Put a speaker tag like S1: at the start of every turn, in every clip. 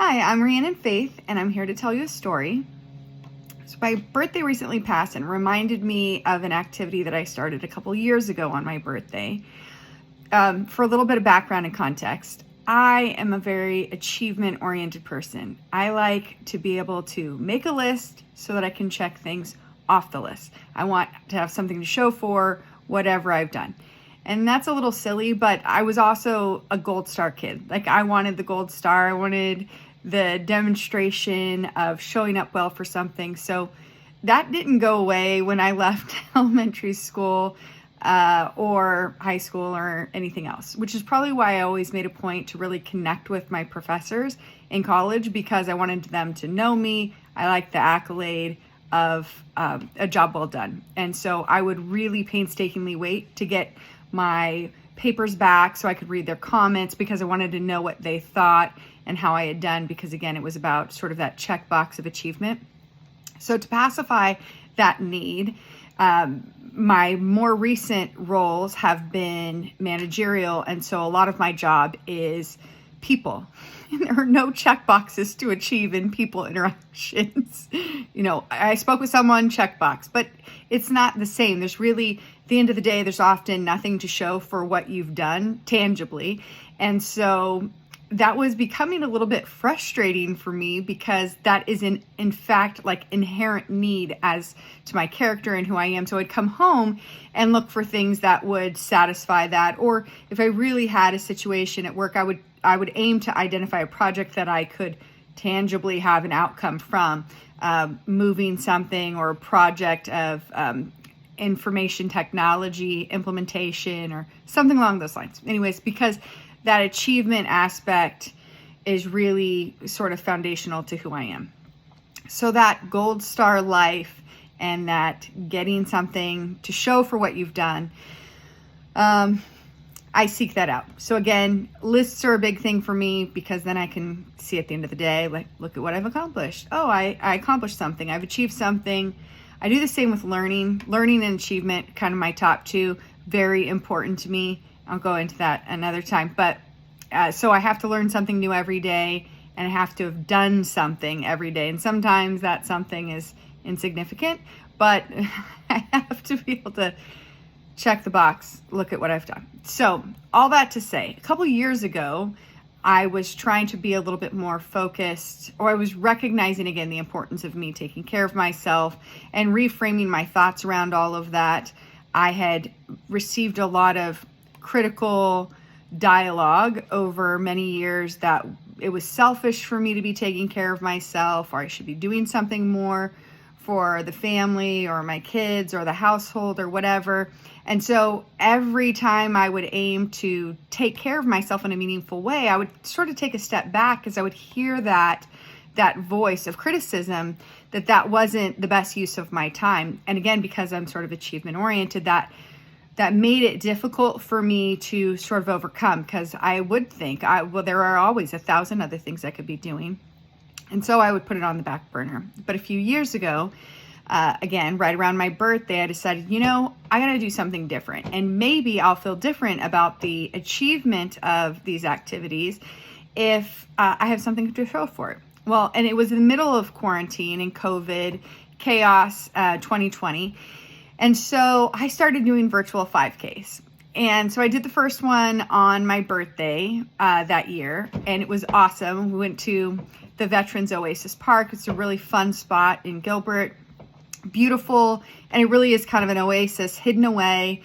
S1: Hi, I'm Rhiannon Faith, and I'm here to tell you a story. So my birthday recently passed and reminded me of an activity that I started a couple years ago on my birthday. For a little bit of background and context, I am a very achievement-oriented person. I like to be able to make a list so that I can check things off the list. I want to have something to show for whatever I've done. And that's a little silly, but I was also a gold star kid. Like, I wanted the gold star. I wanted the demonstration of showing up well for something. So that didn't go away when I left elementary school or high school or anything else, which is probably why I always made a point to really connect with my professors in college, because I wanted them to know me. I liked the accolade of a job well done. And so I would really painstakingly wait to get my papers back so I could read their comments, because I wanted to know what they thought and how I had done, because again, it was about sort of that checkbox of achievement. So to pacify that need, my more recent roles have been managerial, and so a lot of my job is people. And there are no checkboxes to achieve in people interactions. I spoke with someone, checkbox, but it's not the same. There's really, at the end of the day, there's often nothing to show for what you've done tangibly. And so that was becoming a little bit frustrating for me, because that is in fact like inherent need as to my character and who I am. So I'd come home and look for things that would satisfy that. Or if I really had a situation at work, I would aim to identify a project that I could tangibly have an outcome from, moving something, or a project of information technology implementation or something along those lines. Anyways, because that achievement aspect is really sort of foundational to who I am. So that gold star life and that getting something to show for what you've done, I seek that out. So again, lists are a big thing for me, because then I can see at the end of the day, like, look at what I've accomplished. Oh, I accomplished something. I've achieved something. I do the same with learning and achievement, kind of my top two, very important to me. I'll go into that another time. But so I have to learn something new every day, and I have to have done something every day. And sometimes that something is insignificant, but I have to be able to check the box, look at what I've done. So all that to say, a couple years ago, I was trying to be a little bit more focused, or I was recognizing again the importance of me taking care of myself and reframing my thoughts around all of that. I had received a lot of critical dialogue over many years that it was selfish for me to be taking care of myself, or I should be doing something more for the family or my kids or the household or whatever. And so every time I would aim to take care of myself in a meaningful way, I would sort of take a step back, because I would hear that voice of criticism that wasn't the best use of my time. And again, because I'm sort of achievement oriented, that made it difficult for me to sort of overcome, because I would think, there are always 1,000 other things I could be doing. And so I would put it on the back burner. But a few years ago, again, right around my birthday, I decided, I got to do something different. And maybe I'll feel different about the achievement of these activities if I have something to show for it. Well, and it was in the middle of quarantine and COVID, chaos, 2020. And so I started doing virtual 5Ks. And so I did the first one on my birthday that year, and it was awesome. We went to the Veterans Oasis Park. It's a really fun spot in Gilbert. Beautiful, and it really is kind of an oasis hidden away.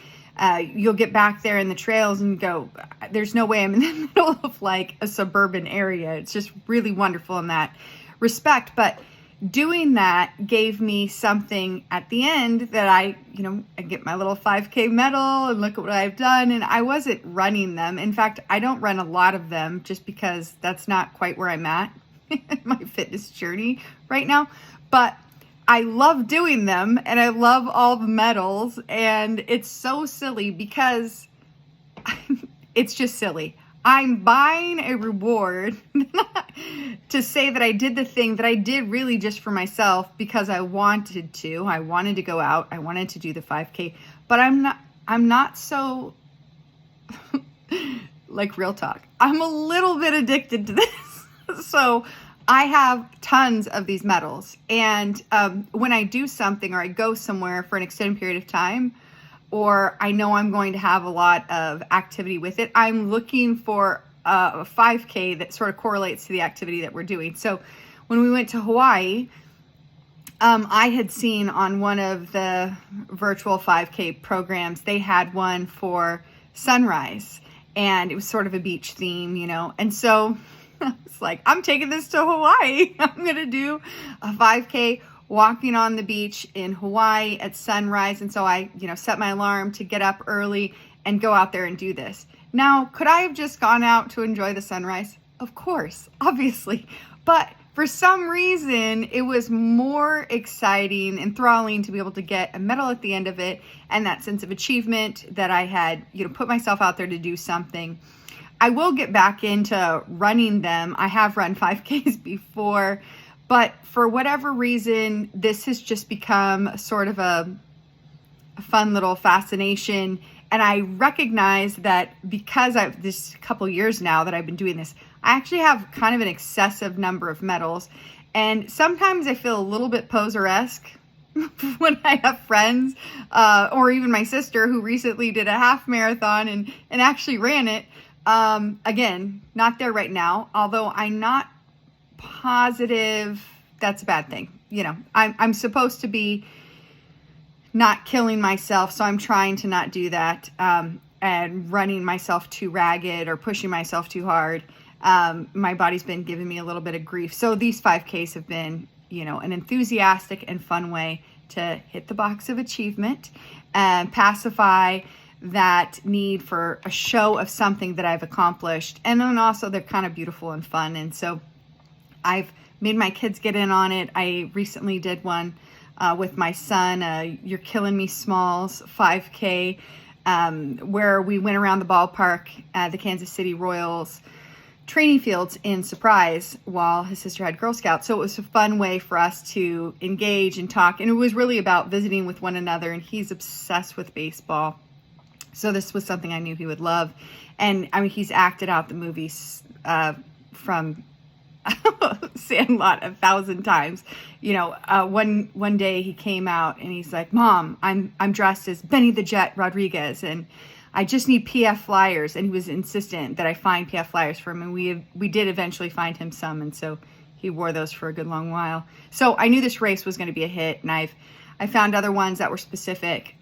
S1: You'll get back there in the trails and go, there's no way I'm in the middle of like a suburban area. It's just really wonderful in that respect. But doing that gave me something at the end that I get my little 5K medal and look at what I've done. And I wasn't running them. In fact, I don't run a lot of them, just because that's not quite where I'm at in my fitness journey right now. But I love doing them, and I love all the medals, and it's so silly because it's just silly. I'm buying a reward to say that I did the thing that I did really just for myself, because I wanted to. I wanted to go out. I wanted to do the 5K, but I'm not so like, real talk. I'm a little bit addicted to this. So I have tons of these medals. And when I do something or I go somewhere for an extended period of time, or I know I'm going to have a lot of activity with it, I'm looking for a 5K that sort of correlates to the activity that we're doing. So when we went to Hawaii, I had seen on one of the virtual 5K programs, they had one for sunrise, and it was sort of a beach theme, and so it's like, I'm taking this to Hawaii. I'm going to do a 5K walking on the beach in Hawaii at sunrise. And so I, set my alarm to get up early and go out there and do this. Now, could I have just gone out to enjoy the sunrise? Of course, obviously. But for some reason, it was more exciting, enthralling to be able to get a medal at the end of it, and that sense of achievement that I had, put myself out there to do something. I will get back into running them. I have run 5Ks before, but for whatever reason, this has just become sort of a fun little fascination. And I recognize that because this couple years now that I've been doing this, I actually have kind of an excessive number of medals. And sometimes I feel a little bit poser-esque when I have friends, or even my sister who recently did a half marathon and actually ran it. Again, not there right now, although I'm not positive that's a bad thing. I'm supposed to be not killing myself, so I'm trying to not do that, and running myself too ragged or pushing myself too hard. My body's been giving me a little bit of grief. So these 5Ks have been, an enthusiastic and fun way to hit the box of achievement and pacify that need for a show of something that I've accomplished. And then also they're kind of beautiful and fun. And so I've made my kids get in on it. I recently did one with my son, You're Killing Me Smalls 5K, where we went around the ballpark at the Kansas City Royals training fields in Surprise while his sister had Girl Scouts. So it was a fun way for us to engage and talk. And it was really about visiting with one another. And he's obsessed with baseball. So this was something I knew he would love. And I mean, he's acted out the movies from Sandlot 1,000 times. One day he came out and he's like, "Mom, I'm dressed as Benny the Jet Rodriguez, and I just need PF flyers." And he was insistent that I find PF flyers for him, and we did eventually find him some, and so he wore those for a good long while. So I knew this race was going to be a hit, and I found other ones that were specific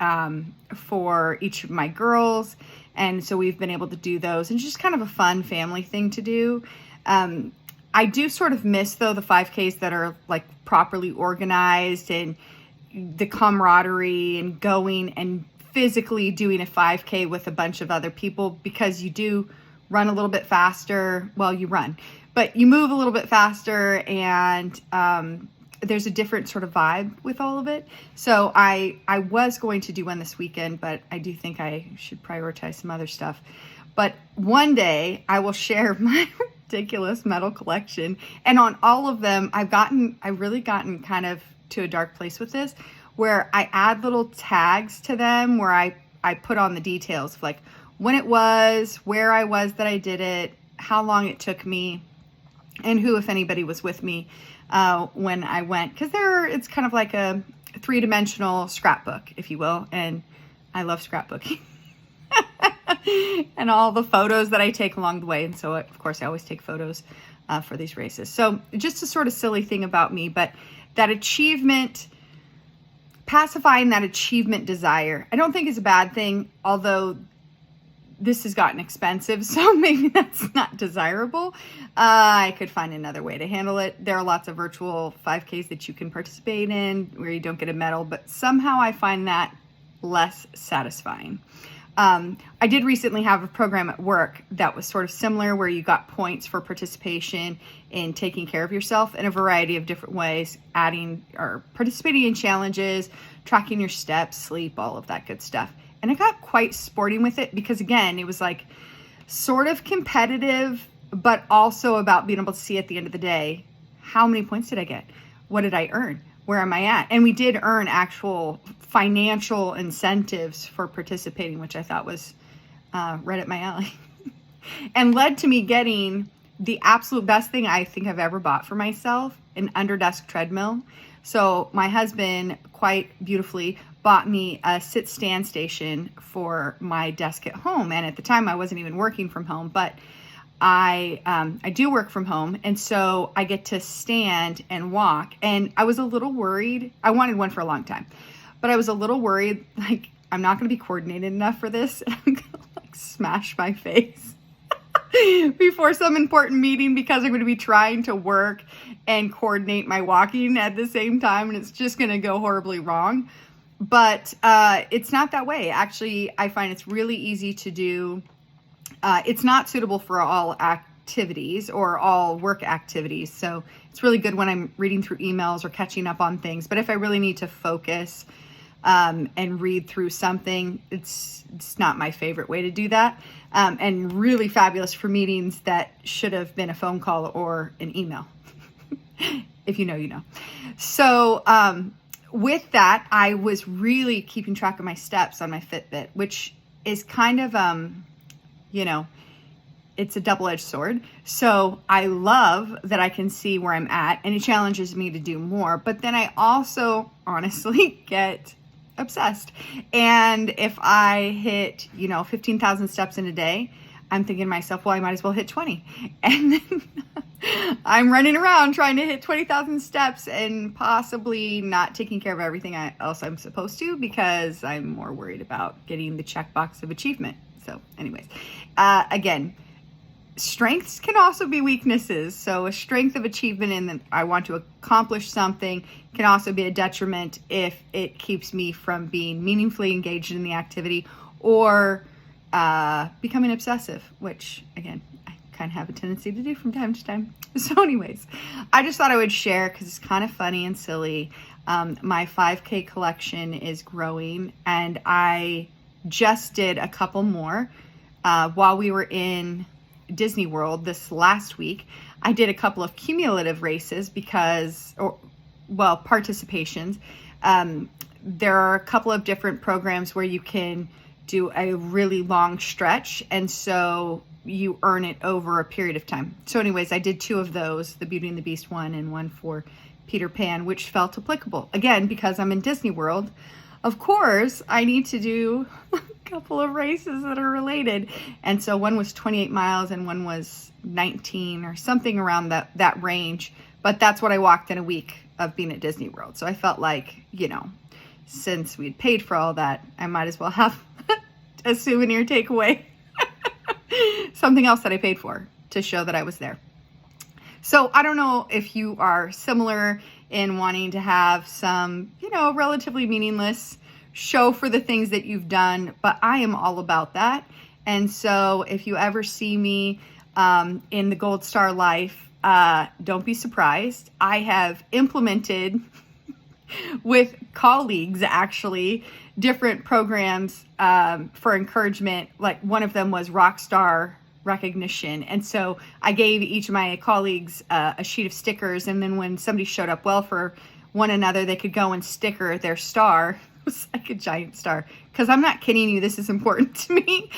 S1: for each of my girls, and so we've been able to do those, and it's just kind of a fun family thing to do. I do sort of miss, though, the 5Ks that are like properly organized and the camaraderie and going and physically doing a 5K with a bunch of other people, because you do run a little bit faster. Well, you run, but you move a little bit faster, and there's a different sort of vibe with all of it. So I was going to do one this weekend, but I do think I should prioritize some other stuff. But one day I will share my ridiculous medal collection. And on all of them, I've really gotten kind of to a dark place with this, where I add little tags to them where I put on the details of like when it was, where I was that I did it, how long it took me, and who, if anybody, was with me when I went. Because it's kind of like a 3-dimensional scrapbook, if you will. And I love scrapbooking. And all the photos that I take along the way. And so, of course, I always take photos for these races. So just a sort of silly thing about me, but that achievement, pacifying that achievement desire, I don't think is a bad thing, although this has gotten expensive, so maybe that's not desirable. I could find another way to handle it. There are lots of virtual 5Ks that you can participate in where you don't get a medal, but somehow I find that less satisfying. I did recently have a program at work that was sort of similar, where you got points for participation in taking care of yourself in a variety of different ways, adding or participating in challenges, tracking your steps, sleep, all of that good stuff. And I got quite sporting with it because, again, it was like sort of competitive, but also about being able to see at the end of the day, how many points did I get? What did I earn? Where am I at? And we did earn actual financial incentives for participating, which I thought was right at my alley and led to me getting the absolute best thing I think I've ever bought for myself, an under-desk treadmill. So my husband quite beautifully bought me a sit-stand station for my desk at home. And at the time I wasn't even working from home, but I do work from home. And so I get to stand and walk. And I was a little worried. I wanted one for a long time, but I was a little worried, like, I'm not going to be coordinated enough for this. I'm going to like smash my face before some important meeting because I'm going to be trying to work and coordinate my walking at the same time. And it's just going to go horribly wrong. But it's not that way. Actually, I find it's really easy to do. It's not suitable for all activities or all work activities. So it's really good when I'm reading through emails or catching up on things. But if I really need to focus and read through something, it's not my favorite way to do that. And really fabulous for meetings that should have been a phone call or an email. If you know, you know. So with that, I was really keeping track of my steps on my Fitbit, which is kind of, it's a double-edged sword. So I love that I can see where I'm at, and it challenges me to do more. But then I also honestly get obsessed. And if I hit, 15,000 steps in a day, I'm thinking to myself, well, I might as well hit 20. And then I'm running around trying to hit 20,000 steps and possibly not taking care of everything else I'm supposed to because I'm more worried about getting the checkbox of achievement. So anyways, again, strengths can also be weaknesses. So a strength of achievement in that I want to accomplish something can also be a detriment if it keeps me from being meaningfully engaged in the activity or becoming obsessive, which again, I kind of have a tendency to do from time to time. So anyways, I just thought I would share because it's kind of funny and silly. My 5K collection is growing, and I just did a couple more while we were in Disney World this last week. I did a couple of cumulative races participations. There are a couple of different programs where you can do a really long stretch, and so you earn it over a period of time. So anyways, I did 2 of those, the Beauty and the Beast one and one for Peter Pan, which felt applicable. Again, because I'm in Disney World, of course, I need to do a couple of races that are related. And so one was 28 miles and one was 19 or something around that range. But that's what I walked in a week of being at Disney World. So I felt like, since we'd paid for all that, I might as well have a souvenir takeaway. Something else that I paid for to show that I was there. So I don't know if you are similar in wanting to have some, relatively meaningless show for the things that you've done, but I am all about that. And so if you ever see me in the Gold Star life, don't be surprised. I have implemented with colleagues, actually, different programs for encouragement. Like one of them was Rockstar recognition. And so I gave each of my colleagues a sheet of stickers. And then when somebody showed up well for one another, they could go and sticker their star. It was like a giant star. Because I'm not kidding you, this is important to me.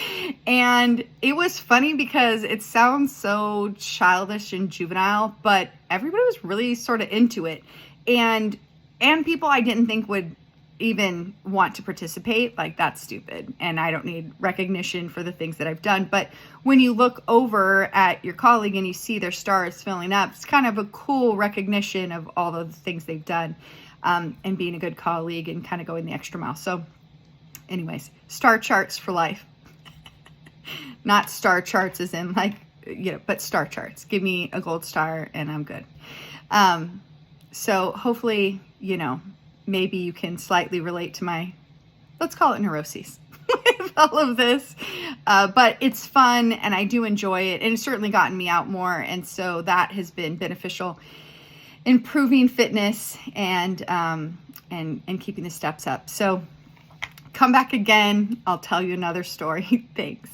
S1: And it was funny because it sounds so childish and juvenile, but everybody was really sort of into it. And people I didn't think would even want to participate, like that's stupid. And I don't need recognition for the things that I've done. But when you look over at your colleague and you see their stars filling up, it's kind of a cool recognition of all of the things they've done and being a good colleague and kind of going the extra mile. So anyways, star charts for life. Not star charts as in but star charts. Give me a gold star and I'm good. So hopefully, maybe you can slightly relate to my, let's call it neuroses with all of this. But it's fun and I do enjoy it. And it's certainly gotten me out more. And so that has been beneficial, improving fitness and keeping the steps up. So come back again. I'll tell you another story. Thanks.